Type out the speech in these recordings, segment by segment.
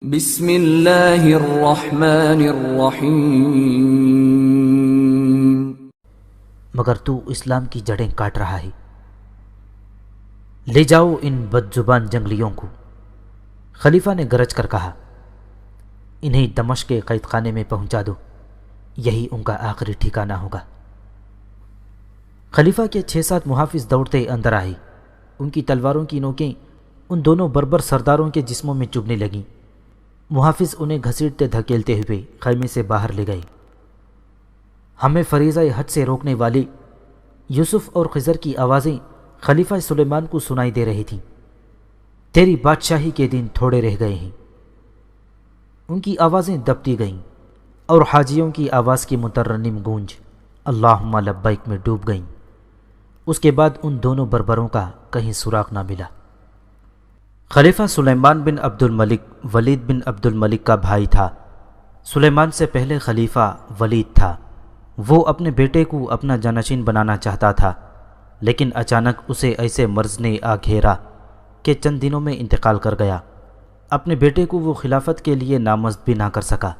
بسم اللہ الرحمن الرحیم۔ مگر تو اسلام کی جڑیں کاٹ رہا ہے۔ لے جاؤ ان بد زبان جنگلیوں کو، خلیفہ نے گرج کر کہا۔ انہیں دمشق کے قید خانے میں پہنچا دو، یہی ان کا آخری ٹھکانہ ہوگا۔ خلیفہ کے 6-7 محافظ دوڑتے اندر آئے۔ ان کی تلواروں کی نوکیں ان دونوں بربر سرداروں کے جسموں میں چبھنے لگیں۔ محافظ انہیں گھسیٹتے دھکیلتے ہوئے خیمے سے باہر لے گئے۔ ہمیں فریضہ حج سے روکنے والے یوسف اور خضر کی آوازیں خلیفہ سلیمان کو سنائی دے رہی تھیں۔ تیری بادشاہی کے دن تھوڑے رہ گئے ہیں۔ ان کی آوازیں دبتی گئیں اور حاجیوں کی آواز کی مترنم گونج اللہم لبیک میں ڈوب گئیں۔ اس کے بعد ان دونوں بربروں کا کہیں سراغ نہ ملا۔ خلیفہ سلیمان بن عبد الملک ولید بن عبد الملک کا بھائی تھا۔ سلیمان سے پہلے خلیفہ ولید تھا۔ وہ اپنے بیٹے کو اپنا جانشین بنانا چاہتا تھا، لیکن اچانک اسے ایسے مرض نے آ گھیرا کہ چند دنوں میں انتقال کر گیا۔ اپنے بیٹے کو وہ خلافت کے لیے نامزد بھی نہ کر سکا۔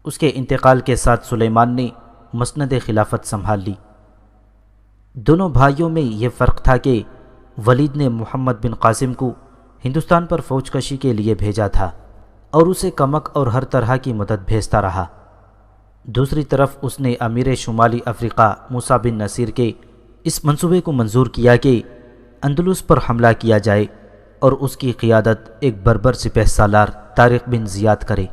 اس کے انتقال کے ساتھ سلیمان نے مسند خلافت سنبھال لی۔ دونوں بھائیوں میں یہ فرق تھا کہ ولید نے محمد بن قاسم کو ہندوستان پر فوج کشی کے لیے بھیجا تھا اور اسے کمک اور ہر طرح کی مدد بھیجتا رہا۔ دوسری طرف اس نے امیر شمالی افریقہ موسیٰ بن نصیر کے اس منصوبے کو منظور کیا کہ اندلس پر حملہ کیا جائے اور اس کی قیادت ایک بربر سپہ سالار طارق بن زیاد کرے۔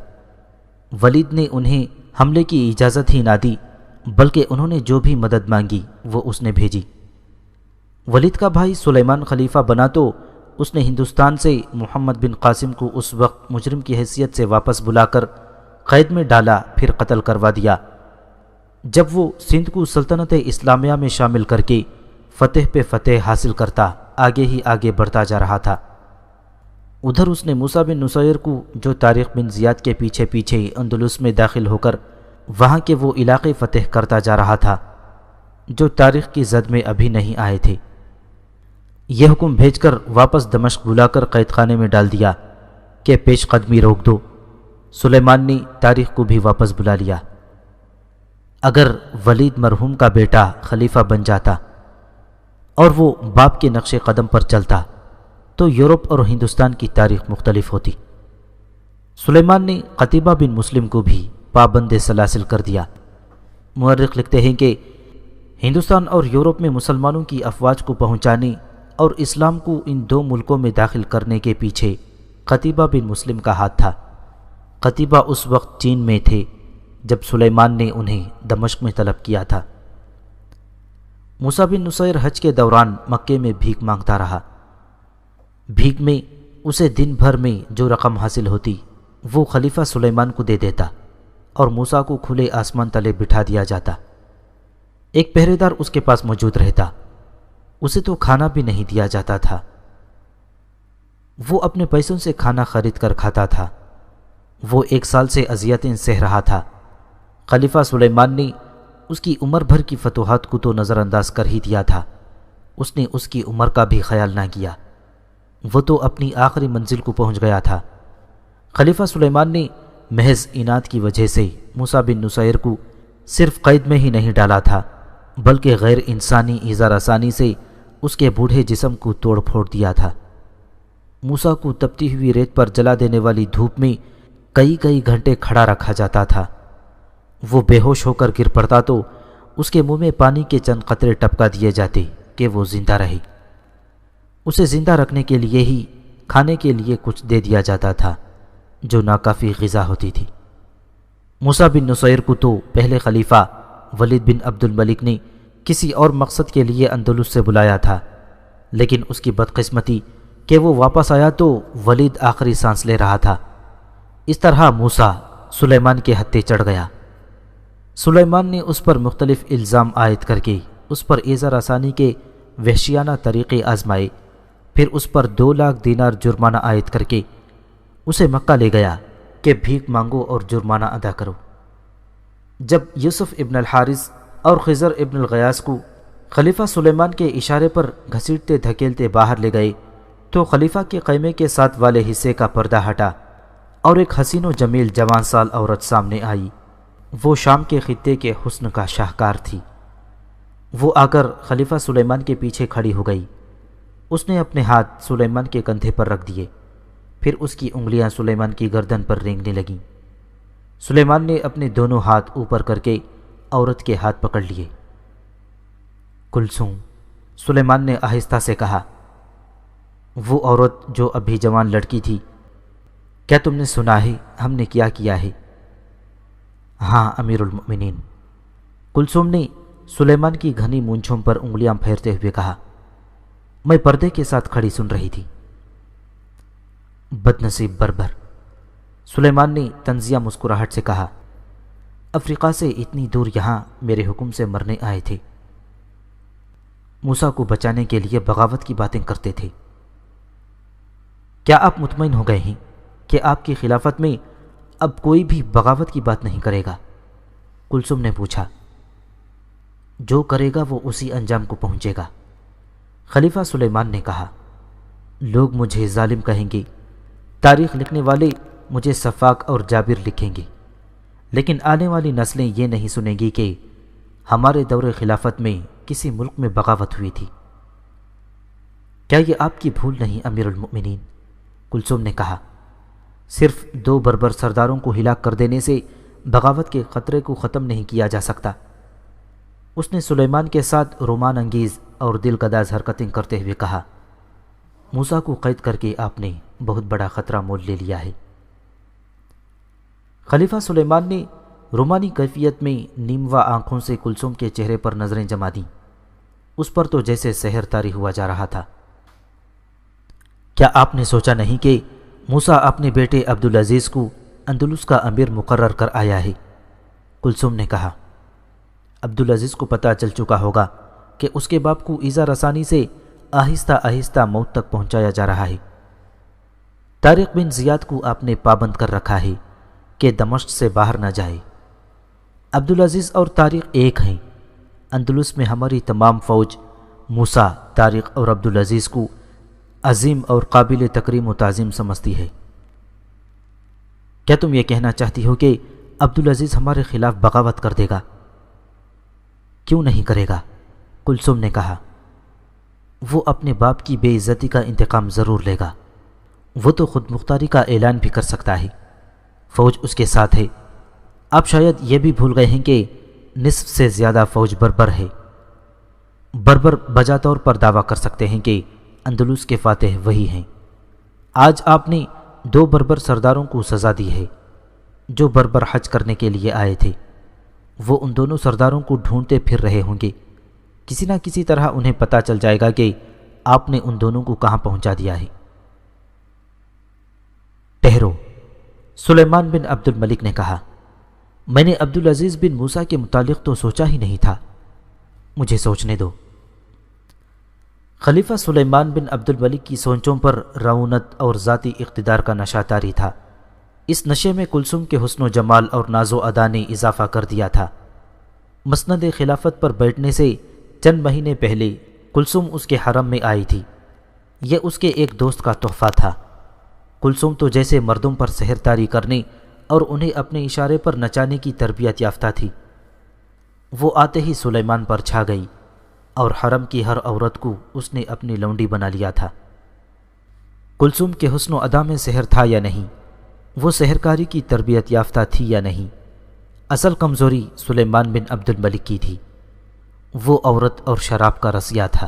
ولید نے انہیں حملے کی اجازت ہی نہ دی، بلکہ انہوں نے جو بھی مدد مانگی وہ اس نے بھیجی۔ ولید کا بھائی سلیمان خلیفہ بنا تو اس نے ہندوستان سے محمد بن قاسم کو اس وقت مجرم کی حیثیت سے واپس بلا کر قید میں ڈالا، پھر قتل کروا دیا۔ جب وہ سندھ کو سلطنت اسلامیہ میں شامل کر کے فتح پہ فتح حاصل کرتا آگے ہی آگے بڑھتا جا رہا تھا، ادھر اس نے موسیٰ بن نصیر کو جو طارق بن زیاد کے پیچھے پیچھے اندلس میں داخل ہو کر وہاں کے وہ علاقے فتح کرتا جا رہا تھا جو تاریخ کی زد میں ابھی نہیں آئے تھے، یہ حکم بھیج کر واپس دمشق بلا کر قید خانے میں ڈال دیا کہ پیش قدمی روک دو۔ سلیمان نے تاریخ کو بھی واپس بلا لیا۔ اگر ولید مرحوم کا بیٹا خلیفہ بن جاتا اور وہ باپ کے نقش قدم پر چلتا تو یورپ اور ہندوستان کی تاریخ مختلف ہوتی۔ سلیمان نے قتیبہ بن مسلم کو بھی پابند سلاسل کر دیا۔ مورخ لکھتے ہیں کہ ہندوستان اور یورپ میں مسلمانوں کی افواج کو پہنچانے اور اسلام کو ان دو ملکوں میں داخل کرنے کے پیچھے قتیبہ بن مسلم کا ہاتھ تھا۔ قتیبہ اس وقت چین میں تھے جب سلیمان نے انہیں دمشق میں طلب کیا تھا۔ موسیٰ بن نصیر حج کے دوران مکے میں بھیک مانگتا رہا۔ بھیک میں اسے دن بھر میں جو رقم حاصل ہوتی وہ خلیفہ سلیمان کو دے دیتا اور موسیٰ کو کھلے آسمان تلے بٹھا دیا جاتا۔ ایک پہرے دار اس کے پاس موجود رہتا، اسے تو کھانا بھی نہیں دیا جاتا تھا۔ وہ اپنے پیسوں سے کھانا خرید کر کھاتا تھا۔ وہ 1 سال سے اذیتیں سہ رہا تھا۔ خلیفہ سلیمان نے اس کی عمر بھر کی فتوحات کو تو نظر انداز کر ہی دیا تھا، اس نے اس کی عمر کا بھی خیال نہ کیا۔ وہ تو اپنی آخری منزل کو پہنچ گیا تھا۔ خلیفہ سلیمان نے محض اناد کی وجہ سے موسیٰ بن نصیر کو صرف قید میں ہی نہیں ڈالا تھا، بلکہ غیر انسانی ایذا رسانی سے اس کے بوڑھے جسم کو توڑ پھوڑ دیا تھا۔ موسیٰ کو تپتی ہوئی ریت پر جلا دینے والی دھوپ میں کئی گھنٹے کھڑا رکھا جاتا تھا۔ وہ بے ہوش ہو کر گر پڑتا تو اس کے منہ میں پانی کے چند قطرے ٹپکا دیے جاتے کہ وہ زندہ رہے۔ اسے زندہ رکھنے کے لیے ہی کھانے کے لیے کچھ دے دیا جاتا تھا جو ناکافی غذا ہوتی تھی۔ موسیٰ بن نصیر کو تو پہلے خلیفہ ولید بن عبد الملک نے کسی اور مقصد کے لیے اندلس سے بلایا تھا، لیکن اس کی بدقسمتی کہ وہ واپس آیا تو ولید آخری سانس لے رہا تھا۔ اس طرح موسیٰ سلیمان کے ہتھے چڑھ گیا۔ سلیمان نے اس پر مختلف الزام عائد کر کے اس پر ایذا رسانی کے وحشیانہ طریقے آزمائے، پھر اس پر 2 لاکھ دینار جرمانہ عائد کر کے اسے مکہ لے گیا کہ بھیک مانگو اور جرمانہ ادا کرو۔ جب یوسف ابن الحارث اور خضر ابن الغیاث کو خلیفہ سلیمان کے اشارے پر گھسیٹتے دھکیلتے باہر لے گئے تو خلیفہ کے خیمے کے ساتھ والے حصے کا پردہ ہٹا اور ایک حسین و جمیل جوان سال عورت سامنے آئی۔ وہ شام کے خطے کے حسن کا شاہکار تھی۔ وہ آ کر خلیفہ سلیمان کے پیچھے کھڑی ہو گئی۔ اس نے اپنے ہاتھ سلیمان کے کندھے پر رکھ دیے، پھر اس کی انگلیاں سلیمان کی گردن پر رینگنے لگیں۔ سلیمان نے اپنے دونوں ہاتھ اوپر کر کے عورت کے ہاتھ پکڑ لیے۔ کلثوم، سلیمان نے آہستہ سے کہا۔ وہ عورت جو ابھی جوان لڑکی تھی، کیا تم نے سنا ہے ہم نے کیا کیا ہے؟ ہاں امیر المؤمنین، کلثوم نے سلیمان کی گھنی مونچھوں پر انگلیاں پھیرتے ہوئے کہا۔ میں پردے کے ساتھ کھڑی سن رہی تھی۔ بد نصیب بربر، سلیمان نے طنزیہ مسکراہٹ سے کہا۔ افریقہ سے اتنی دور یہاں میرے حکم سے مرنے آئے تھے، موسیٰ کو بچانے کے لیے بغاوت کی باتیں کرتے تھے۔ کیا آپ مطمئن ہو گئے ہیں کہ آپ کی خلافت میں اب کوئی بھی بغاوت کی بات نہیں کرے گا؟ کلثوم نے پوچھا۔ جو کرے گا وہ اسی انجام کو پہنچے گا، خلیفہ سلیمان نے کہا۔ لوگ مجھے ظالم کہیں گے، تاریخ لکھنے والے مجھے سفاک اور جابر لکھیں گے، لیکن آنے والی نسلیں یہ نہیں سنیں گی کہ ہمارے دور خلافت میں کسی ملک میں بغاوت ہوئی تھی۔ کیا یہ آپ کی بھول نہیں امیر المؤمنین؟ کلثوم نے کہا۔ صرف 2 بربر سرداروں کو ہلاک کر دینے سے بغاوت کے خطرے کو ختم نہیں کیا جا سکتا۔ اس نے سلیمان کے ساتھ رومان انگیز اور دل گداز حرکتیں کرتے ہوئے کہا۔ موسیٰ کو قید کر کے آپ نے بہت بڑا خطرہ مول لے لیا ہے۔ خلیفہ سلیمان نے رومانی کیفیت میں نیموا آنکھوں سے کلثوم کے چہرے پر نظریں جما دیں۔ اس پر تو جیسے سحر طاری ہوا جا رہا تھا۔ کیا آپ نے سوچا نہیں کہ موسیٰ اپنے بیٹے عبدالعزیز کو اندلس کا امیر مقرر کر آیا ہے؟ کلثوم نے کہا۔ عبدالعزیز کو پتہ چل چکا ہوگا کہ اس کے باپ کو ایذا رسانی سے آہستہ آہستہ موت تک پہنچایا جا رہا ہے۔ طارق بن زیاد کو آپ نے پابند کر رکھا ہے کہ دمشق سے باہر نہ جائے۔ عبدالعزیز اور طارق ایک ہیں۔ اندلس میں ہماری تمام فوج موسیٰ، طارق اور عبدالعزیز کو عظیم اور قابل تکریم و تعظیم سمجھتی ہے۔ کیا تم یہ کہنا چاہتی ہو کہ عبدالعزیز ہمارے خلاف بغاوت کر دے گا؟ کیوں نہیں کرے گا؟ کلثوم نے کہا۔ وہ اپنے باپ کی بے عزتی کا انتقام ضرور لے گا۔ وہ تو خود مختاری کا اعلان بھی کر سکتا ہے۔ فوج اس کے ساتھ ہے۔ آپ شاید یہ بھی بھول گئے ہیں کہ نصف سے زیادہ فوج بربر ہے۔ بربر بجا طور پر دعویٰ کر سکتے ہیں کہ اندلس کے فاتح وہی ہیں۔ آج آپ نے 2 بربر سرداروں کو سزا دی ہے جو بربر حج کرنے کے لیے آئے تھے۔ وہ ان دونوں سرداروں کو ڈھونڈتے پھر رہے ہوں گے۔ کسی نہ کسی طرح انہیں پتہ چل جائے گا کہ آپ نے ان دونوں کو کہاں پہنچا دیا ہے۔ ٹھہرو، سلیمان بن عبد الملک نے کہا۔ میں نے عبدالعزیز بن موسیٰ کے متعلق تو سوچا ہی نہیں تھا، مجھے سوچنے دو۔ خلیفہ سلیمان بن عبد الملک کی سوچوں پر رعونت اور ذاتی اقتدار کا نشہ طاری تھا۔ اس نشے میں کلثوم کے حسن و جمال اور ناز و ادا نے اضافہ کر دیا تھا۔ مسند خلافت پر بیٹھنے سے چند مہینے پہلے کلثوم اس کے حرم میں آئی تھی۔ یہ اس کے ایک دوست کا تحفہ تھا۔ کلثوم تو جیسے مردوں پر سحر طاری کرنے اور انہیں اپنے اشارے پر نچانے کی تربیت یافتہ تھی۔ وہ آتے ہی سلیمان پر چھا گئی اور حرم کی ہر عورت کو اس نے اپنی لونڈی بنا لیا تھا۔ کلثوم کے حسن و ادا میں سحر تھا یا نہیں، وہ سحرکاری کی تربیت یافتہ تھی یا نہیں، اصل کمزوری سلیمان بن عبد الملک کی تھی۔ وہ عورت اور شراب کا رسیا تھا۔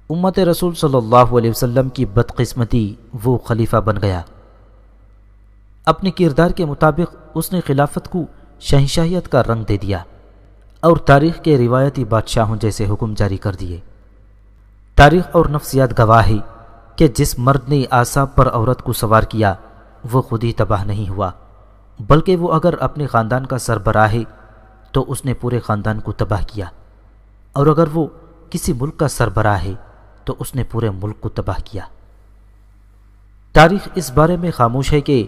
امت رسول صلی اللہ علیہ وسلم کی بدقسمتی وہ خلیفہ بن گیا۔ اپنے کردار کے مطابق اس نے خلافت کو شہنشاہیت کا رنگ دے دیا اور تاریخ کے روایتی بادشاہوں جیسے حکم جاری کر دیے۔ تاریخ اور نفسیات گواہ ہے کہ جس مرد نے اعصاب پر عورت کو سوار کیا وہ خود ہی تباہ نہیں ہوا، بلکہ وہ اگر اپنے خاندان کا سربراہ ہے تو اس نے پورے خاندان کو تباہ کیا، اور اگر وہ کسی ملک کا سربراہ ہے تو اس نے پورے ملک کو تباہ کیا۔ تاریخ اس بارے میں خاموش ہے کہ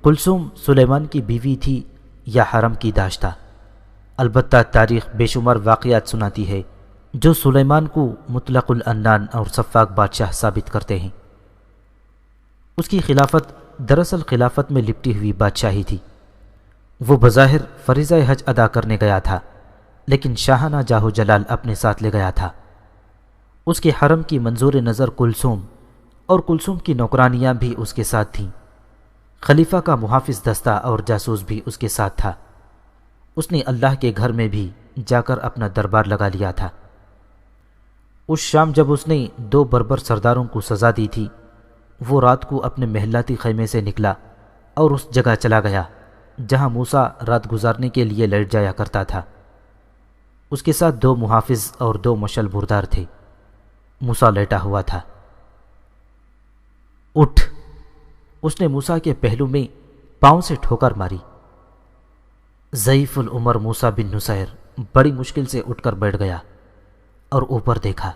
کلثوم سلیمان کی بیوی تھی یا حرم کی داشتہ۔ البتہ تاریخ بے شمار واقعات سناتی ہے جو سلیمان کو مطلق العنان اور سفاک بادشاہ ثابت کرتے ہیں۔ اس کی خلافت دراصل خلافت میں لپٹی ہوئی بادشاہی تھی۔ وہ بظاہر فریضہ حج ادا کرنے گیا تھا، لیکن شاہانہ جاہ و جلال اپنے ساتھ لے گیا تھا۔ اس کے حرم کی منظور نظر کلثوم اور کلثوم کی نوکرانیاں بھی اس کے ساتھ تھیں۔ خلیفہ کا محافظ دستہ اور جاسوس بھی اس کے ساتھ تھا۔ اس نے اللہ کے گھر میں بھی جا کر اپنا دربار لگا لیا تھا۔ اس شام جب اس نے 2 بربر سرداروں کو سزا دی تھی، وہ رات کو اپنے محلاتی خیمے سے نکلا اور اس جگہ چلا گیا جہاں موسیٰ رات گزارنے کے لیے لیٹ جایا کرتا تھا۔ اس کے ساتھ 2 محافظ اور 2 مشعل بردار تھے۔ موسیٰ لیٹا ہوا تھا۔ اٹھ! اس نے موسیٰ کے پہلو میں پاؤں سے ٹھوکر ماری۔ ضعیف العمر موسیٰ بن نصیر بڑی مشکل سے اٹھ کر بیٹھ گیا اور اوپر دیکھا۔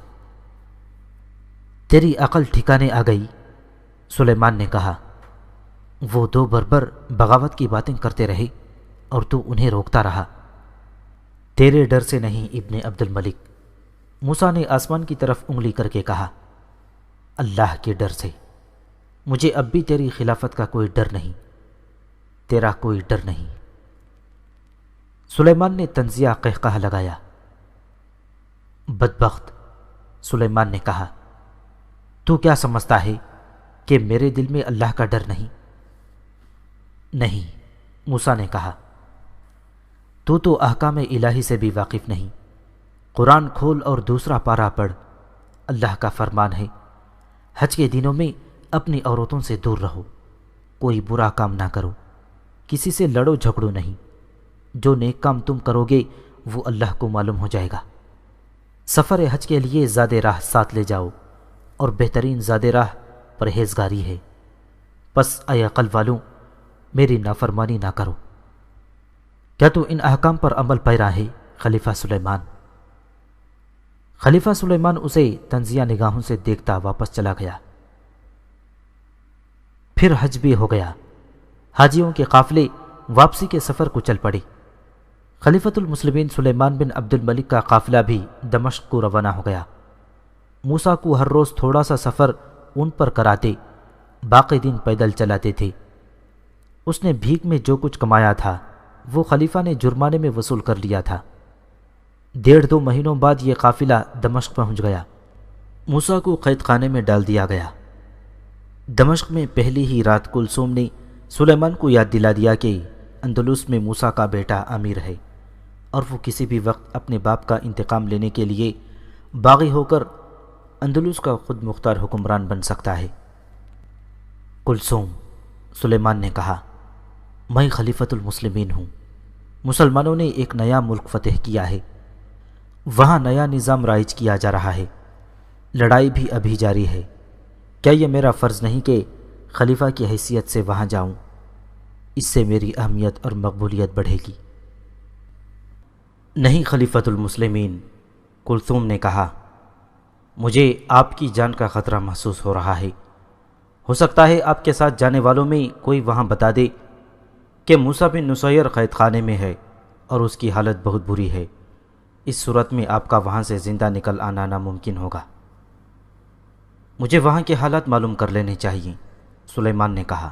تیری عقل ٹھکانے آ گئی، سلیمان نے کہا۔ وہ 2 بربر بغاوت کی باتیں کرتے رہے اور تو انہیں روکتا رہا۔ تیرے ڈر سے نہیں ابن عبد الملک، موسیٰ نے آسمان کی طرف انگلی کر کے کہا، اللہ کے ڈر سے۔ مجھے اب بھی تیری خلافت کا کوئی ڈر نہیں، تیرا کوئی ڈر نہیں۔ سلیمان نے طنزیہ قہقہہ لگایا۔ بدبخت، سلیمان نے کہا، تو کیا سمجھتا ہے کہ میرے دل میں اللہ کا ڈر نہیں؟ نہیں، موسیٰ نے کہا، تو احکام الہی سے بھی واقف نہیں۔ قرآن کھول اور دوسرا پارہ پڑھ۔ اللہ کا فرمان ہے، حج کے دنوں میں اپنی عورتوں سے دور رہو، کوئی برا کام نہ کرو، کسی سے لڑو جھگڑو نہیں۔ جو نیک کام تم کرو گے وہ اللہ کو معلوم ہو جائے گا۔ سفر حج کے لیے زاد راہ ساتھ لے جاؤ، اور بہترین زاد راہ پرہیزگاری ہے۔ پس اے عقل والوں، میری نافرمانی نہ کرو۔ کیا تو ان احکام پر عمل پیرا ہے خلیفہ سلیمان؟ خلیفہ سلیمان اسے طنزیہ نگاہوں سے دیکھتا واپس چلا گیا۔ پھر حج بھی ہو گیا۔ حاجیوں کے قافلے واپسی کے سفر کو چل پڑے۔ خلیفۃ المسلمین سلیمان بن عبد الملک کا قافلہ بھی دمشق کو روانہ ہو گیا۔ موسیٰ کو ہر روز تھوڑا سا سفر اونٹ پر کراتے، باقی دن پیدل چلاتے تھے۔ اس نے بھیک میں جو کچھ کمایا تھا وہ خلیفہ نے جرمانے میں وصول کر لیا تھا۔ 1.5-2 مہینوں بعد یہ قافلہ دمشق پہنچ گیا۔ موسیٰ کو قید خانے میں ڈال دیا گیا۔ دمشق میں پہلی ہی رات کلثوم نے سلیمان کو یاد دلا دیا کہ اندلس میں موسیٰ کا بیٹا امیر ہے، اور وہ کسی بھی وقت اپنے باپ کا انتقام لینے کے لیے باغی ہو کر اندلس کا خود مختار حکمران بن سکتا ہے۔ کلثوم، سلیمان نے کہا، میں خلیفۃ المسلمین ہوں۔ مسلمانوں نے ایک نیا ملک فتح کیا ہے، وہاں نیا نظام رائج کیا جا رہا ہے، لڑائی بھی ابھی جاری ہے۔ کیا یہ میرا فرض نہیں کہ خلیفہ کی حیثیت سے وہاں جاؤں؟ اس سے میری اہمیت اور مقبولیت بڑھے گی۔ نہیں خلیفۃ المسلمین، کلثوم نے کہا، مجھے آپ کی جان کا خطرہ محسوس ہو رہا ہے۔ ہو سکتا ہے آپ کے ساتھ جانے والوں میں کوئی وہاں بتا دے کہ موسیٰ بن نصیر قید خانے میں ہے اور اس کی حالت بہت بری ہے۔ اس صورت میں آپ کا وہاں سے زندہ نکل آنا ناممکن ہوگا۔ مجھے وہاں کے حالات معلوم کر لینے چاہیے، سلیمان نے کہا۔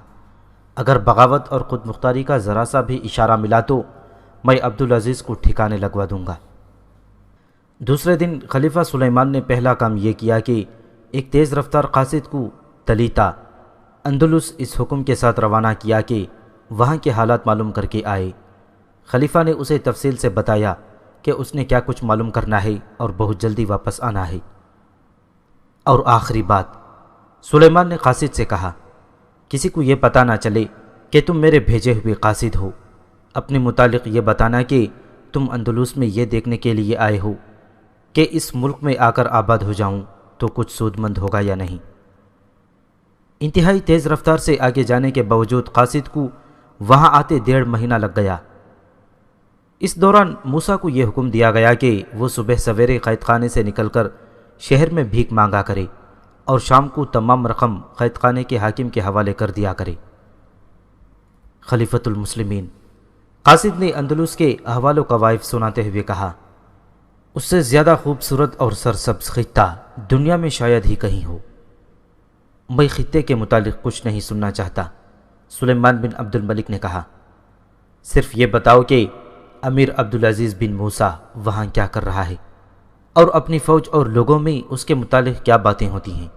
اگر بغاوت اور خود مختاری کا ذرا سا بھی اشارہ ملا تو میں عبدالعزیز کو ٹھکانے لگوا دوں گا۔ دوسرے دن خلیفہ سلیمان نے پہلا کام یہ کیا کہ ایک تیز رفتار قاصد کو تلیتا اندلس اس حکم کے ساتھ روانہ کیا کہ وہاں کے حالات معلوم کر کے آئے۔ خلیفہ نے اسے تفصیل سے بتایا کہ اس نے کیا کچھ معلوم کرنا ہے اور بہت جلدی واپس آنا ہے۔ اور آخری بات، سلیمان نے قاصد سے کہا، کسی کو یہ پتہ نہ چلے کہ تم میرے بھیجے ہوئے قاصد ہو۔ اپنے متعلق یہ بتانا کہ تم اندلس میں یہ دیکھنے کے لیے آئے ہو کہ اس ملک میں آ کر آباد ہو جاؤں تو کچھ سود مند ہوگا یا نہیں۔ انتہائی تیز رفتار سے آگے جانے کے باوجود قاصد کو وہاں آتے 1.5 مہینہ لگ گیا۔ اس دوران موسیٰ کو یہ حکم دیا گیا کہ وہ صبح سویرے قید خانے سے نکل کر شہر میں بھیک مانگا کرے اور شام کو تمام رقم قید خانے کے حاکم کے حوالے کر دیا کرے۔ خلیفۃ المسلمین، قاصد نے اندلس کے احوال و قوائف سناتے ہوئے کہا، اس سے زیادہ خوبصورت اور سرسبز خطہ دنیا میں شاید ہی کہیں ہو۔ میں خطے کے متعلق کچھ نہیں سننا چاہتا، سلیمان بن عبد الملک نے کہا، صرف یہ بتاؤ کہ امیر عبدالعزیز بن موسیٰ وہاں کیا کر رہا ہے اور اپنی فوج اور لوگوں میں اس کے متعلق کیا باتیں ہوتی ہیں؟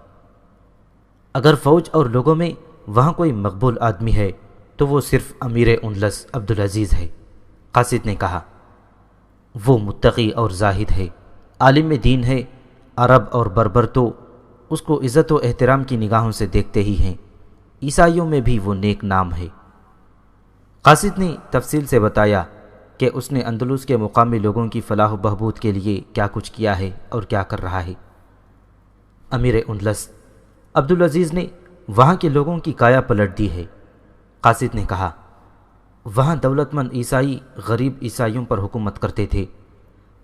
اگر فوج اور لوگوں میں وہاں کوئی مقبول آدمی ہے تو وہ صرف امیر اندلس عبدالعزیز ہے۔ قاصد نے کہا، وہ متقی اور زاہد ہے، عالم دین ہے، عرب اور بربر تو اس کو عزت و احترام کی نگاہوں سے دیکھتے ہی ہیں، عیسائیوں میں بھی وہ نیک نام ہے۔ قاصد نے تفصیل سے بتایا کہ اس نے اندلس کے مقامی لوگوں کی فلاح و بہبود کے لیے کیا کچھ کیا ہے اور کیا کر رہا ہے۔ امیر اندلس عبدالعزیز نے وہاں کے لوگوں کی کایا پلٹ دی ہے۔ قاصد نے کہا، وہاں دولت مند عیسائی غریب عیسائیوں پر حکومت کرتے تھے،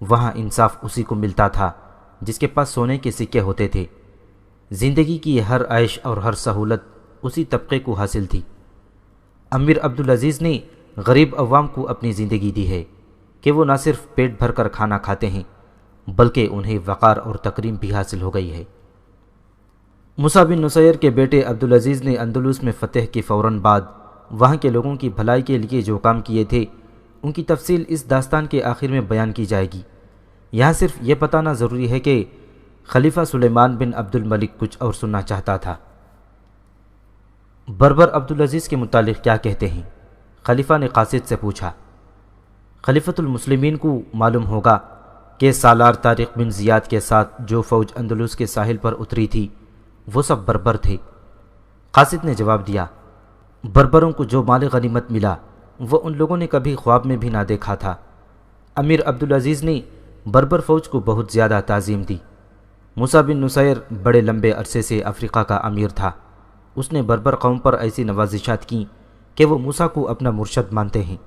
وہاں انصاف اسی کو ملتا تھا جس کے پاس سونے کے سکے ہوتے تھے، زندگی کی ہر عیش اور ہر سہولت اسی طبقے کو حاصل تھی۔ امیر عبدالعزیز نے غریب عوام کو اپنی زندگی دی ہے کہ وہ نہ صرف پیٹ بھر کر کھانا کھاتے ہیں بلکہ انہیں وقار اور تکریم بھی حاصل ہو گئی ہے۔ موسیٰ بن نصیر کے بیٹے عبدالعزیز نے اندلس میں فتح کے فوراً بعد وہاں کے لوگوں کی بھلائی کے لیے جو کام کیے تھے ان کی تفصیل اس داستان کے آخر میں بیان کی جائے گی۔ یہاں صرف یہ بتانا ضروری ہے کہ خلیفہ سلیمان بن عبد الملک کچھ اور سننا چاہتا تھا۔ بربر عبدالعزیز کے متعلق کیا کہتے ہیں؟ خلیفہ نے قاصد سے پوچھا۔ خلیفۃ المسلمین کو معلوم ہوگا کہ سالار طارق بن زیاد کے ساتھ جو فوج اندلس کے ساحل پر اتری تھی وہ سب بربر تھے۔ قاصد نے جواب دیا، بربروں کو جو مال غنیمت ملا وہ ان لوگوں نے کبھی خواب میں بھی نہ دیکھا تھا۔ امیر عبدالعزیز نے بربر فوج کو بہت زیادہ تعظیم دی۔ موسیٰ بن نصیر بڑے لمبے عرصے سے افریقہ کا امیر تھا۔ اس نے بربر قوم پر ایسی نوازشات کیں کہ وہ موسیٰ کو اپنا مرشد مانتے ہیں۔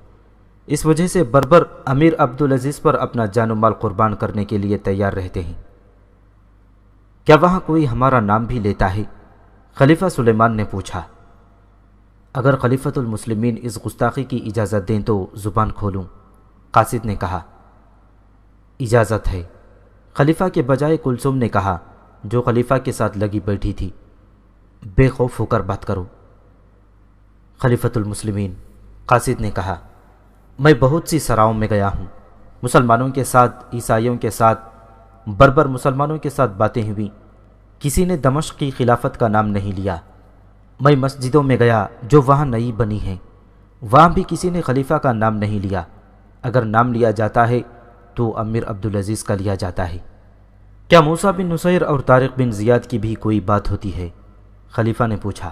اس وجہ سے بربر امیر عبدالعزیز پر اپنا جان و مال قربان کرنے کے لیے تیار رہتے ہیں۔ کیا وہاں کوئی ہمارا نام بھی لیتا ہے؟ خلیفہ سلیمان نے پوچھا۔ اگر خلیفۃ المسلمین اس گستاخی کی اجازت دیں تو زبان کھولوں، قاصد نے کہا۔ اجازت ہے، خلیفہ کے بجائے کلثوم نے کہا جو خلیفہ کے ساتھ لگی بیٹھی تھی۔ بے خوف ہو کر بات کرو۔ خلیفۃ المسلمین، قاصد نے کہا، میں بہت سی سراؤں میں گیا ہوں، مسلمانوں کے ساتھ، عیسائیوں کے ساتھ، بربر مسلمانوں کے ساتھ باتیں ہوئیں، کسی نے دمشق کی خلافت کا نام نہیں لیا۔ میں مسجدوں میں گیا جو وہاں نئی بنی ہیں، وہاں بھی کسی نے خلیفہ کا نام نہیں لیا۔ اگر نام لیا جاتا ہے تو امیر عبدالعزیز کا لیا جاتا ہے۔ کیا موسیٰ بن نصیر اور طارق بن زیاد کی بھی کوئی بات ہوتی ہے؟ خلیفہ نے پوچھا۔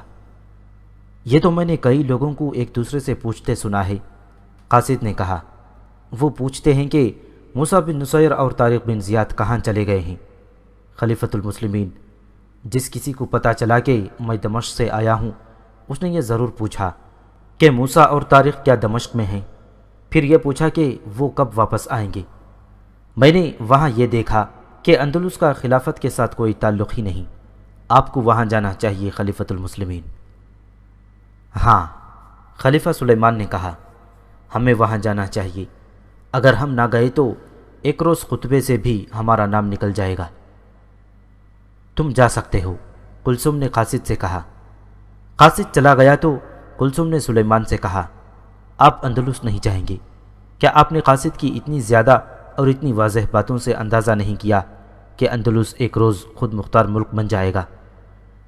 یہ تو میں نے کئی لوگوں کو ایک دوسرے سے پوچھتے سنا ہے، قاصد نے کہا۔ وہ پوچھتے ہیں کہ موسیٰ بن نصیر اور طارق بن زیاد کہاں چلے گئے ہیں؟ خلیفۃ المسلمین، جس کسی کو پتہ چلا کہ میں دمشق سے آیا ہوں اس نے یہ ضرور پوچھا کہ موسیٰ اور طارق کیا دمشق میں ہیں، پھر یہ پوچھا کہ وہ کب واپس آئیں گے۔ میں نے وہاں یہ دیکھا کہ اندلس کا خلافت کے ساتھ کوئی تعلق ہی نہیں، آپ کو وہاں جانا چاہیے خلیفۃ المسلمین۔ ہاں، خلیفہ سلیمان نے کہا، ہمیں وہاں جانا چاہیے، اگر ہم نہ گئے تو ایک روز خطبے سے بھی ہمارا نام نکل جائے گا۔ تم جا سکتے ہو، کلثوم نے قاصد سے کہا۔ قاصد چلا گیا تو کلثوم نے سلیمان سے کہا، آپ اندلس نہیں جائیں گے؟ کیا آپ نے قاصد کی اتنی زیادہ اور اتنی واضح باتوں سے اندازہ نہیں کیا کہ اندلس ایک روز خود مختار ملک بن جائے گا؟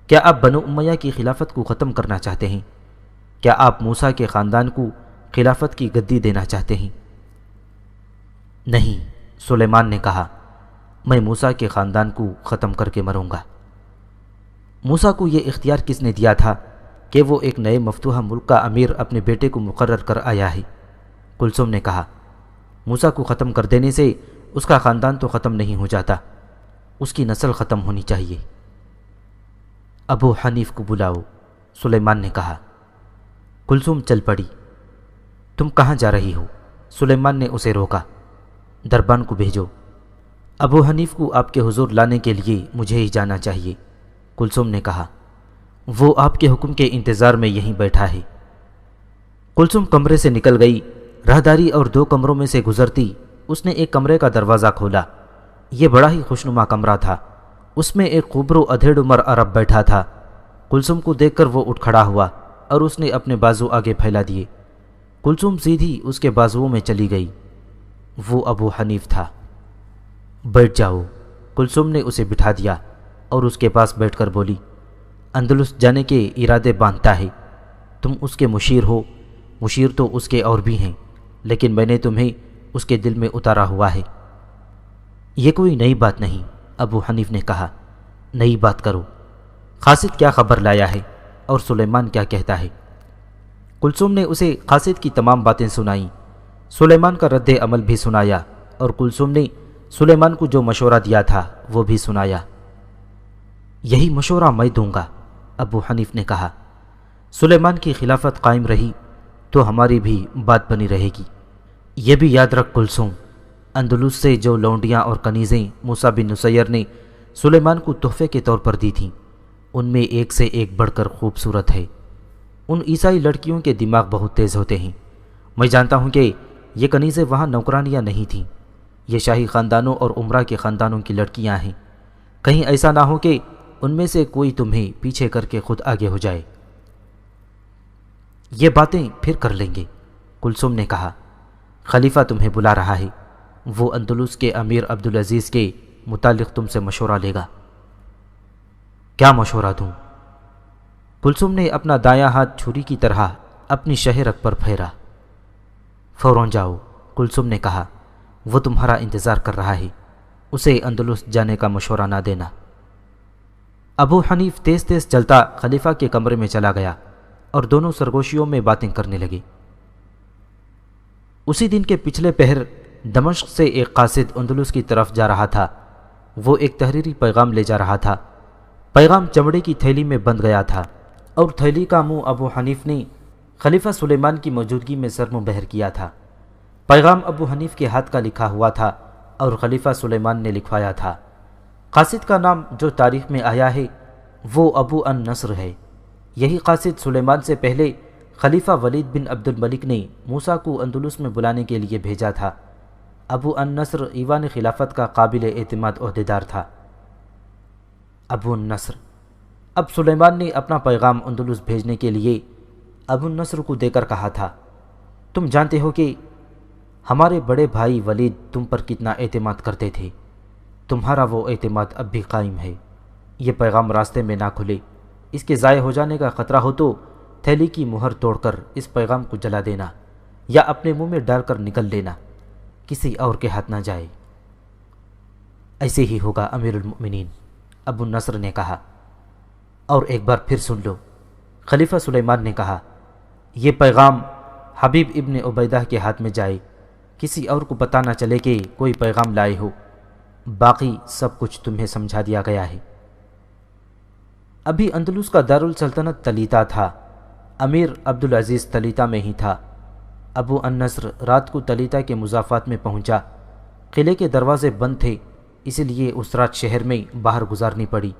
کیا آپ بنو امیہ کی خلافت کو ختم کرنا چاہتے ہیں؟ کیا آپ موسیٰ کے خاندان کو خلافت کی گدی دینا چاہتے ہیں؟ نہیں، سلیمان نے کہا، میں موسیٰ کے خاندان کو ختم کر کے مروں گا۔ موسیٰ کو یہ اختیار کس نے دیا تھا کہ وہ ایک نئے مفتوحہ ملک کا امیر اپنے بیٹے کو مقرر کر آیا ہے؟ کلثوم نے کہا، موسیٰ کو ختم کر دینے سے اس کا خاندان تو ختم نہیں ہو جاتا، اس کی نسل ختم ہونی چاہیے۔ ابو حنیف کو بلاؤ، سلیمان نے کہا۔ کلثوم چل پڑی۔ تم کہاں جا رہی ہو؟ سلیمان نے اسے روکا۔ دربان کو بھیجو، ابو حنیف کو آپ کے حضور لانے کے لیے مجھے ہی جانا چاہیے، کلثوم نے کہا۔ وہ آپ کے حکم کے انتظار میں یہیں بیٹھا ہے۔ کلثوم کمرے سے نکل گئی۔ راہداری اور 2 کمروں میں سے گزرتی اس نے ایک کمرے کا دروازہ کھولا۔ یہ بڑا ہی خوشنما کمرہ تھا۔ اس میں ایک خوبرو ادھیڑ عمر عرب بیٹھا تھا۔ کلثوم کو دیکھ کر وہ اٹھ کھڑا ہوا اور اس نے اپنے بازو آگے پھیلا دیے۔ کلثوم سیدھی اس کے بازوؤں میں چلی گئی۔ وہ ابو حنیف تھا۔ بیٹھ جاؤ، کلثوم نے اسے بٹھا دیا اور اس کے پاس بیٹھ کر بولی، اندلس جانے کے ارادے باندھتا ہے۔ تم اس کے مشیر ہو، مشیر تو اس کے اور بھی ہیں، لیکن میں نے تمہیں اس کے دل میں اتارا ہوا ہے۔ یہ کوئی نئی بات نہیں، ابو حنیف نے کہا۔ نئی بات کرو، قاصد کیا خبر لایا ہے اور سلیمان کیا کہتا ہے؟ کلثوم نے اسے قاصد کی تمام باتیں سنائیں، سلیمان کا رد عمل بھی سنایا، اور کلثوم نے سلیمان کو جو مشورہ دیا تھا وہ بھی سنایا۔ یہی مشورہ میں دوں گا، ابو حنیف نے کہا۔ سلیمان کی خلافت قائم رہی تو ہماری بھی بات بنی رہے گی۔ یہ بھی یاد رکھ کلثوم، اندلس سے جو لونڈیاں اور کنیزیں موسیٰ بن نصیر نے سلیمان کو تحفے کے طور پر دی تھیں، ان میں ایک سے ایک بڑھ کر خوبصورت ہے۔ ان عیسائی لڑکیوں کے دماغ بہت تیز ہوتے ہیں۔ میں جانتا ہوں کہ یہ کنیزیں وہاں نوکرانیاں نہیں تھیں، یہ شاہی خاندانوں اور عمرہ کے خاندانوں کی لڑکیاں ہیں۔ کہیں ایسا نہ ہو کہ ان میں سے کوئی تمہیں پیچھے کر کے خود آگے ہو جائے۔ یہ باتیں پھر کر لیں گے، کلثوم نے کہا۔ خلیفہ تمہیں بلا رہا ہے، وہ اندلس کے امیر عبدالعزیز کے متعلق تم سے مشورہ لے گا۔ کیا مشورہ دوں؟ کلثوم نے اپنا دایاں ہاتھ چھری کی طرح اپنی شہرک پر پھیرا۔ فوراً جاؤ، کلثوم نے کہا، وہ تمہارا انتظار کر رہا ہے، اسے اندلس جانے کا مشورہ نہ دینا۔ ابو حنیف تیز تیز چلتا خلیفہ کے کمرے میں چلا گیا اور دونوں سرگوشیوں میں باتیں کرنے لگے۔ اسی دن کے پچھلے پہر دمشق سے ایک قاصد اندلس کی طرف جا رہا تھا۔ وہ ایک تحریری پیغام لے جا رہا تھا۔ پیغام چمڑے کی تھیلی میں بند گیا تھا اور تھیلی کا منہ ابو حنیف نے خلیفہ سلیمان کی موجودگی میں سر مبہر کیا تھا۔ پیغام ابو حنیف کے ہاتھ کا لکھا ہوا تھا اور خلیفہ سلیمان نے لکھوایا تھا۔ قاصد کا نام جو تاریخ میں آیا ہے وہ ابو النصر ہے۔ یہی قاصد سلیمان سے پہلے خلیفہ ولید بن عبد الملک نے موسیٰ کو اندلس میں بلانے کے لیے بھیجا تھا۔ ابو النصر ایوان خلافت کا قابل اعتماد عہدیدار تھا۔ ابو النصر، اب سلیمان نے اپنا پیغام اندلس بھیجنے کے لیے ابو النصر کو دے کر کہا تھا، تم جانتے ہو کہ ہمارے بڑے بھائی ولید تم پر کتنا اعتماد کرتے تھے۔ تمہارا وہ اعتماد اب بھی قائم ہے۔ یہ پیغام راستے میں نہ کھلے، اس کے ضائع ہو جانے کا خطرہ ہو تو تھیلی کی مہر توڑ کر اس پیغام کو جلا دینا یا اپنے منہ میں ڈال کر نکل لینا، کسی اور کے ہاتھ نہ جائے۔ ایسے ہی ہوگا امیر المؤمنین، ابو النصر نے کہا۔ اور ایک بار پھر سن لو، خلیفہ سلیمان نے کہا، یہ پیغام حبیب ابن عبیدہ کے ہاتھ میں جائے، کسی اور کو پتہ نہ چلے کہ کوئی پیغام لائے ہو، باقی سب کچھ تمہیں سمجھا دیا گیا ہے۔ ابھی اندلس کا دارالسلطنت تلیتا تھا، امیر عبدالعزیز تلیتا میں ہی تھا۔ ابو النصر رات کو تلیتا کے مضافات میں پہنچا۔ قلعے کے دروازے بند تھے، اس لیے اس رات شہر میں باہر گزارنی پڑی۔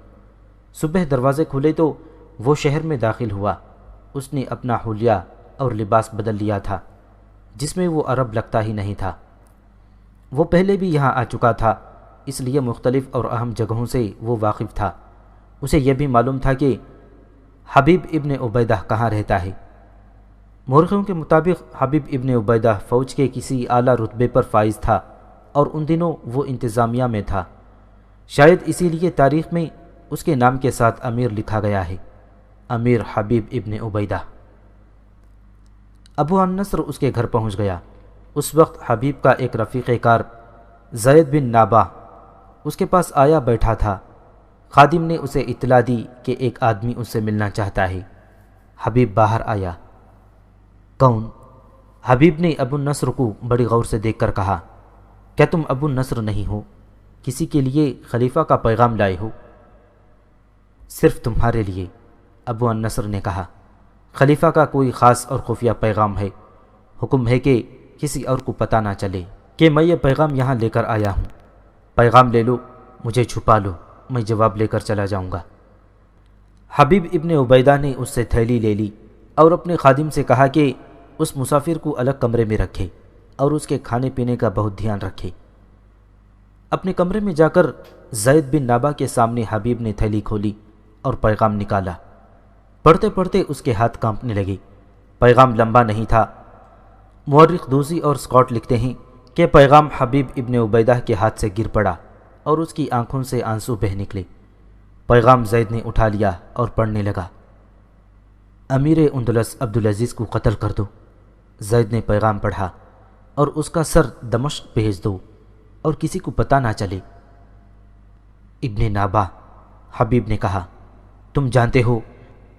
صبح دروازے کھلے تو وہ شہر میں داخل ہوا۔ اس نے اپنا حلیہ اور لباس بدل لیا تھا، جس میں وہ عرب لگتا ہی نہیں تھا۔ وہ پہلے بھی یہاں آ چکا تھا، اس لیے مختلف اور اہم جگہوں سے وہ واقف تھا۔ اسے یہ بھی معلوم تھا کہ حبیب ابن عبیدہ کہاں رہتا ہے۔ مورخوں کے مطابق حبیب ابن عبیدہ فوج کے کسی اعلیٰ رتبے پر فائز تھا اور ان دنوں وہ انتظامیہ میں تھا۔ شاید اسی لیے تاریخ میں اس کے نام کے ساتھ امیر لکھا گیا ہے، امیر حبیب ابن عبیدہ۔ ابو النصر اس کے گھر پہنچ گیا۔ اس وقت حبیب کا ایک رفیق کار زید بن نابہ اس کے پاس آیا بیٹھا تھا۔ خادم نے اسے اطلاع دی کہ ایک آدمی اس سے ملنا چاہتا ہے۔ حبیب باہر آیا۔ کون؟ حبیب نے ابو النصر کو بڑی غور سے دیکھ کر کہا، کیا تم ابو النصر نہیں ہو؟ کسی کے لیے خلیفہ کا پیغام لائے ہو؟ صرف تمہارے لیے، ابو النصر نے کہا۔ خلیفہ کا کوئی خاص اور خفیہ پیغام ہے، حکم ہے کہ کسی اور کو پتہ نہ چلے کہ میں یہ پیغام یہاں لے کر آیا ہوں۔ پیغام لے لو، مجھے چھپا لو، میں جواب لے کر چلا جاؤں گا۔ حبیب ابن عبیدہ نے اس سے تھیلی لے لی اور اپنے خادم سے کہا کہ اس مسافر کو الگ کمرے میں رکھے اور اس کے کھانے پینے کا بہت دھیان رکھے۔ اپنے کمرے میں جا کر زید بن نابہ کے سامنے حبیب نے تھیلی کھولی اور پیغام نکالا۔ پڑھتے پڑھتے اس کے ہاتھ کانپنے لگے۔ پیغام لمبا نہیں تھا۔ مورخ دوسی اور اسکاٹ لکھتے ہیں کہ پیغام حبیب ابن عبیدہ کے ہاتھ سے گر پڑا اور اس کی آنکھوں سے آنسو بہہ نکلے۔ پیغام زید نے اٹھا لیا اور پڑھنے لگا، امیر اندلس عبدالعزیز کو قتل کر دو۔ زید نے پیغام پڑھا، اور اس کا سر دمشق بھیج دو اور کسی کو پتہ نہ چلے۔ ابن نابا، حبیب نے کہا، تم جانتے ہو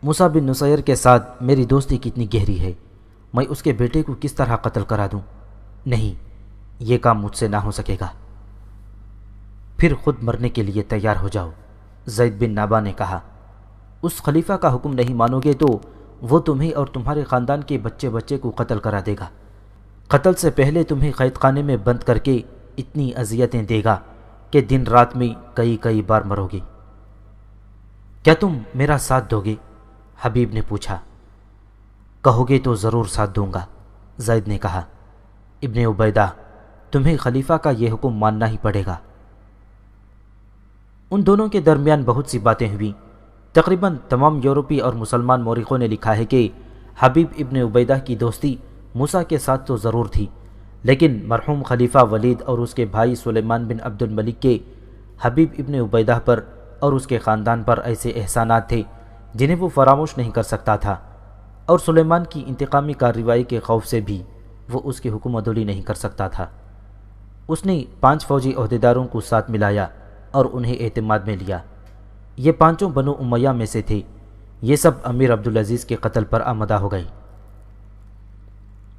موسیٰ بن نصیر کے ساتھ میری دوستی کتنی گہری ہے، میں اس کے بیٹے کو کس طرح قتل کرا دوں؟ نہیں، یہ کام مجھ سے نہ ہو سکے گا۔ پھر خود مرنے کے لیے تیار ہو جاؤ۔ زید بن نابا نے کہا، اس خلیفہ کا حکم نہیں مانو گے تو وہ تمہیں اور تمہارے خاندان کے بچے بچے کو قتل کرا دے گا۔ قتل سے پہلے تمہیں قید خانے میں بند کر کے اتنی اذیتیں دے گا کہ دن رات میں کئی کئی بار مرو گے۔ کیا تم میرا ساتھ دو گے؟ حبیب نے پوچھا۔ کہو گے تو ضرور ساتھ دوں گا، زید نے کہا۔ ابن عبیدہ، تمہیں خلیفہ کا یہ حکم ماننا ہی پڑے گا۔ ان دونوں کے درمیان بہت سی باتیں ہوئیں۔ تقریباً تمام یورپی اور مسلمان مورخوں نے لکھا ہے کہ حبیب ابن عبیدہ کی دوستی موسیٰ کے ساتھ تو ضرور تھی، لیکن مرحوم خلیفہ ولید اور اس کے بھائی سلیمان بن عبد الملک کے حبیب ابن عبیدہ پر اور اس کے خاندان پر ایسے احسانات تھے جنہیں وہ فراموش نہیں کر سکتا تھا، اور سلیمان کی انتقامی کارروائی کے خوف سے بھی وہ اس کی حکم عدولی نہیں کر سکتا تھا۔ اس نے 5 فوجی عہدیداروں کو ساتھ ملایا اور انہیں اعتماد میں لیا۔ یہ 5 بنو امیہ میں سے تھے۔ یہ سب امیر عبدالعزیز کے قتل پر آمدہ ہو گئے۔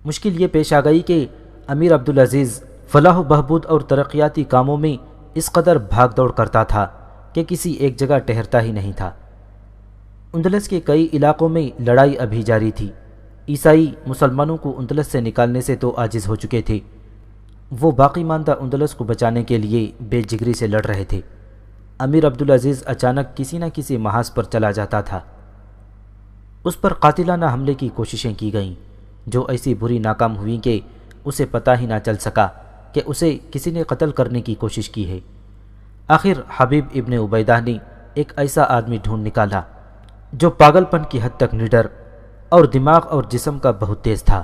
مشکل یہ پیش آ گئی کہ امیر عبدالعزیز فلاح و بہبود اور ترقیاتی کاموں میں اس قدر بھاگ دوڑ کرتا تھا کہ کسی ایک جگہ ٹھہرتا ہی نہیں تھا۔ اندلس کے کئی علاقوں میں لڑائی ابھی جاری تھی۔ عیسائی مسلمانوں کو اندلس سے نکالنے سے تو عاجز ہو چکے تھے، وہ باقی ماندہ اندلس کو بچانے کے لیے بے جگری سے لڑ رہے تھے۔ امیر عبدالعزیز اچانک کسی نہ کسی محاذ پر چلا جاتا تھا۔ اس پر قاتلانہ حملے کی کوششیں کی گئیں، جو ایسی بری ناکام ہوئیں کہ اسے پتہ ہی نہ چل سکا کہ اسے کسی نے قتل کرنے کی کوشش کی ہے۔ آخر حبیب ابن عبیدہ نے ایک ایسا آدمی ڈھونڈ نکالا جو پاگل پن کی حد تک نڈر اور دماغ اور جسم کا بہت تیز تھا۔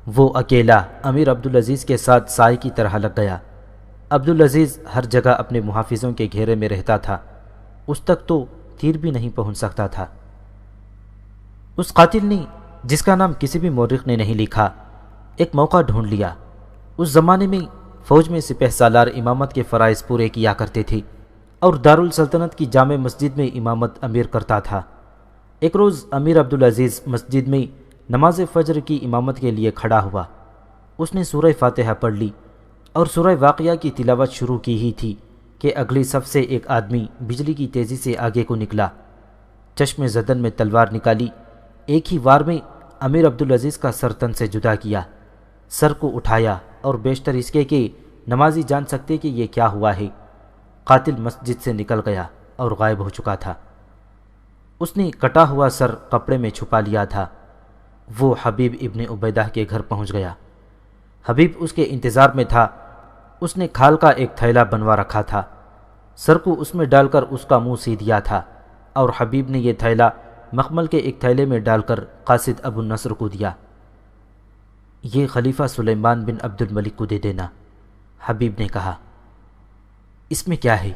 وہ اکیلا امیر عبدالعزیز کے ساتھ سائے کی طرح لگ گیا۔ عبدالعزیز ہر جگہ اپنے محافظوں کے گھیرے میں رہتا تھا، اس تک تو تیر بھی نہیں پہنچ سکتا تھا۔ اس قاتل نے، جس کا نام کسی بھی مورخ نے نہیں لکھا، ایک موقع ڈھونڈ لیا۔ اس زمانے میں فوج میں سپہ سالار امامت کے فرائض پورے کیا کرتے تھے اور دارالسلطنت کی جامع مسجد میں امامت امیر کرتا تھا۔ ایک روز امیر عبدالعزیز مسجد میں نماز فجر کی امامت کے لیے کھڑا ہوا۔ اس نے سورہ فاتحہ پڑھ لی اور سورہ واقعہ کی تلاوت شروع کی ہی تھی کہ اگلی صف سے ایک آدمی بجلی کی تیزی سے آگے کو نکلا۔ چشم زدن میں تلوار نکالی، ایک ہی وار میں امیر عبدالعزیز کا سر تن سے جدا کیا۔ سر کو اٹھایا اور بیشتر اس کے کہ نمازی جان سکتے کہ یہ کیا ہوا ہے۔ قاتل مسجد سے نکل گیا اور غائب ہو چکا تھا۔ اس نے کٹا ہوا سر کپڑے میں چھپا لیا تھا۔ وہ حبیب ابن عبیدہ کے گھر پہنچ گیا۔ حبیب اس کے انتظار میں تھا۔ اس نے کھال کا ایک تھیلا بنوا رکھا تھا، سر کو اس میں ڈال کر اس کا منہ سی دیا تھا، اور حبیب نے یہ تھیلا مخمل کے ایک تھیلے میں ڈال کر قاصد ابو النصر کو دیا۔ یہ خلیفہ سلیمان بن عبد الملک کو دے دینا، حبیب نے کہا۔ اس میں کیا ہے؟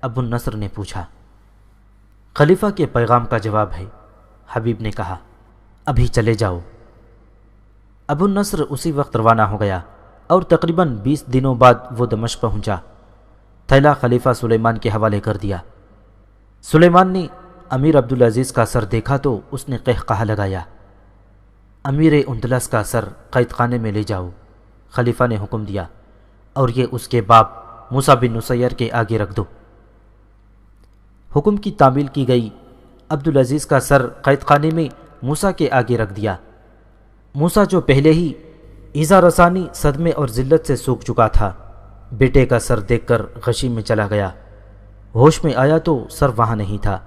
ابو النصر نے پوچھا۔ خلیفہ کے پیغام کا جواب ہے، حبیب نے کہا۔ ابھی چلے جاؤ۔ ابو النصر اسی وقت روانہ ہو گیا اور تقریباً 20 دنوں بعد وہ دمشق پہنچا۔ تھیلا خلیفہ سلیمان کے حوالے کر دیا۔ سلیمان نے امیر عبدالعزیز کا سر دیکھا تو اس نے قہقہہ لگایا۔ امیر اندلس کا سر قید خانے میں لے جاؤ، خلیفہ نے حکم دیا، اور یہ اس کے باپ موسیٰ بن نصیر کے آگے رکھ دو۔ حکم کی تعمیل کی گئی۔ عبدالعزیز کا سر قید خانے میں موسیٰ کے آگے رکھ دیا۔ موسیٰ جو پہلے ہی ایذا رسانی، صدمے اور ذلت سے سوکھ چکا تھا، بیٹے کا سر دیکھ کر غشی میں چلا گیا۔ ہوش میں آیا تو سر وہاں نہیں تھا۔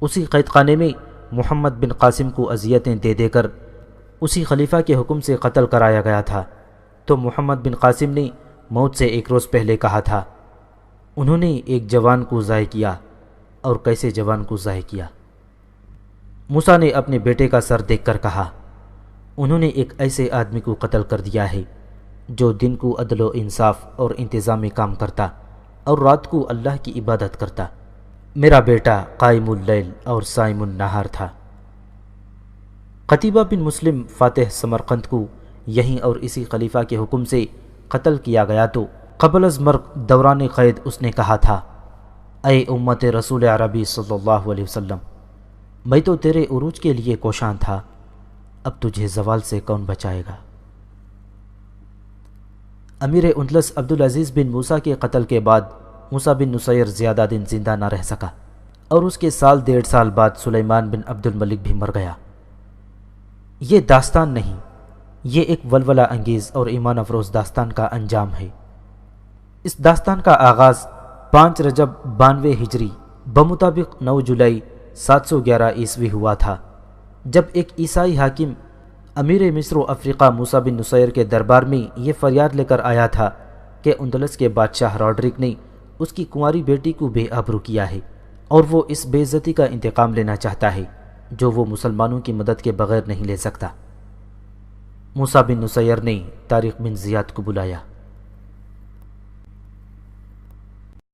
اسی قید خانے میں محمد بن قاسم کو اذیتیں دے دے کر اسی خلیفہ کے حکم سے قتل کرایا گیا تھا، تو محمد بن قاسم نے موت سے ایک روز پہلے کہا تھا، انہوں نے ایک جوان کو ضائع کیا، اور کیسے جوان کو ضائع کیا۔ موسیٰ نے اپنے بیٹے کا سر دیکھ کر کہا، انہوں نے ایک ایسے آدمی کو قتل کر دیا ہے جو دن کو عدل و انصاف اور انتظامی کام کرتا اور رات کو اللہ کی عبادت کرتا۔ میرا بیٹا قائم اللیل اور صائم النہار تھا۔ قتیبہ بن مسلم فاتح سمرقند کو یہیں اور اسی خلیفہ کے حکم سے قتل کیا گیا تو قبل از مرگ دوران قید اس نے کہا تھا، اے امت رسول عربی صلی اللہ علیہ وسلم، میں تو تیرے عروج کے لیے کوشاں تھا، اب تجھے زوال سے کون بچائے گا؟ امیر اندلس عبدالعزیز بن موسیٰ کے قتل کے بعد موسیٰ بن نصیر زیادہ دن زندہ نہ رہ سکا اور اس کے سال 1.5 سال بعد سلیمان بن عبد الملک بھی مر گیا۔ یہ داستان نہیں، یہ ایک ولولہ انگیز اور ایمان افروز داستان کا انجام ہے۔ اس داستان کا آغاز 5 رجب 92 ہجری بمطابق 9 جولائی 711 عیسوی ہوا تھا، جب ایک عیسائی حاکم امیر مصر و افریقہ موسیٰ بن نصیر کے دربار میں یہ فریاد لے کر آیا تھا کہ اندلس کے بادشاہ راڈرک نے اس کی کنواری بیٹی کو بے آبرو کیا ہے اور وہ اس بے عزتی کا انتقام لینا چاہتا ہے جو وہ مسلمانوں کی مدد کے بغیر نہیں لے سکتا۔ موسیٰ بن نصیر نے طارق بن زیاد کو بلایا۔